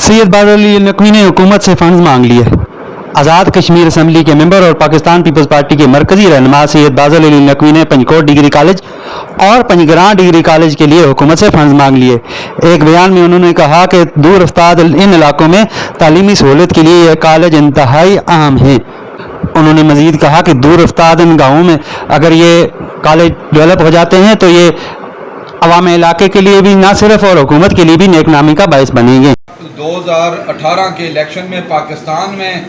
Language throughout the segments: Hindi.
सैयद बादल अली नकवी ने हुकूमत से फंड्स मांग लिए। आज़ाद कश्मीर असम्बली के मेंबर और पाकिस्तान पीपल्स पार्टी के मरकजी रहनुमा सैयद बादल अली नकवी ने पंजकोट डिग्री कॉलेज और पंजगरां डिग्री कॉलेज के लिए हुकूमत से फंड्स मांग लिए। एक बयान में उन्होंने कहा कि दूर अफ्तार इन इलाकों में तालीमी सहूलत के लिए यह कॉलेज इंतहाई अहम है। उन्होंने मजीद कहा कि दूर अफ्तार इन गाँवों में अगर ये कॉलेज डेवलप हो जाते हैं तो ये अवाम इलाके के लिए भी ना सिर्फ और हुकूमत के लिए भी नेकनामी का बायस बनेंगे। 2018 के इलेक्शन में पाकिस्तान में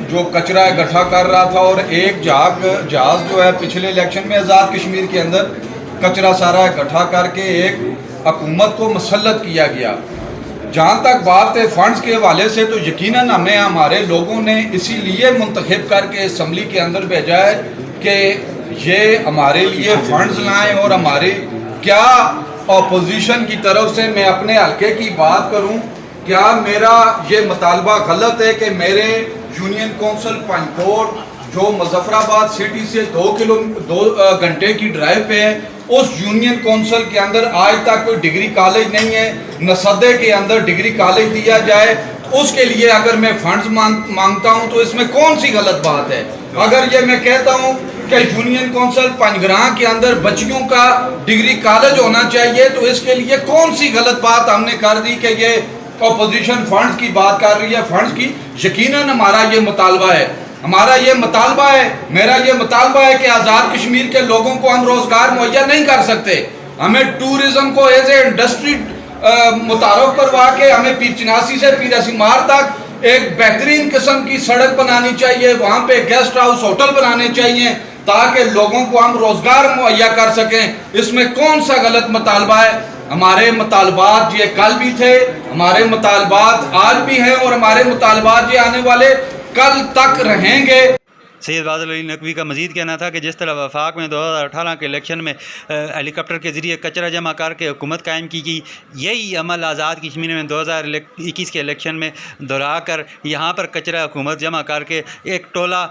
जो कचरा इकट्ठा कर रहा था और एक जहाज़ जो है पिछले इलेक्शन में आज़ाद कश्मीर के अंदर कचरा सारा इकट्ठा करके एक हुकूमत को मुसल्लत किया गया। जहाँ तक बात है फ़ंड्स के हवाले से तो यकीनन हमें हमारे लोगों ने इसीलिए मुंतखब करके असम्बली के अंदर भेजा है कि ये हमारे लिए फ़ंड्स लाएँ और हमारी क्या अपोजिशन की तरफ से मैं अपने हल्के की बात करूं, क्या मेरा ये मुतालबा गलत है कि मेरे यूनियन कौंसिल पंजकोट जो मुजफ्फराबाद सिटी से 2 घंटे की ड्राइव पे है, उस यूनियन कौंसिल के अंदर आज तक कोई डिग्री कॉलेज नहीं है। नसदे के अंदर डिग्री कॉलेज दिया जाए तो उसके लिए अगर मैं फंड्स मांगता हूं तो इसमें कौन सी गलत बात है। अगर ये मैं कहता हूं कि यूनियन कौंसिल पंजगरां के अंदर बच्चियों का डिग्री कॉलेज होना चाहिए तो इसके लिए कौन सी गलत बात हमने कर दी कि ये अपोजिशन फंड्स की बात कर रही है। फंड्स की यकीनन हमारा ये मुतालबा है, हमारा ये मुतालबा है, मेरा ये मुतालबा है कि आज़ाद कश्मीर के लोगों को हम रोजगार मुहैया नहीं कर सकते। हमें टूरिज्म को एज ए इंडस्ट्री मुतारफ करवा के हमें पीर चिनासी से पीर असीमार तक एक बेहतरीन किस्म की सड़क बनानी चाहिए, वहाँ पे गेस्ट हाउस होटल बनाने चाहिए ताकि लोगों को हम रोजगार मुहैया कर सकें। इसमें कौन सा गलत मुतालबा है। हमारे मुतालबात ये कल भी थे, हमारे मुतालबात आज भी हैं और हमारे मुतालबात ये आने वाले कल तक रहेंगे। सैयद बादल अली नकवी का मजीद कहना था कि जिस तरह वफाक में 2018 के इलेक्शन में हेलीकॉप्टर के ज़रिए कचरा जमा करके हुकूमत कायम की गई, यही अमल आज़ाद कश्मीर में 2021 के इलेक्शन में दोहरा कर यहाँ पर कचरा हुकूमत जमा करके एक टोला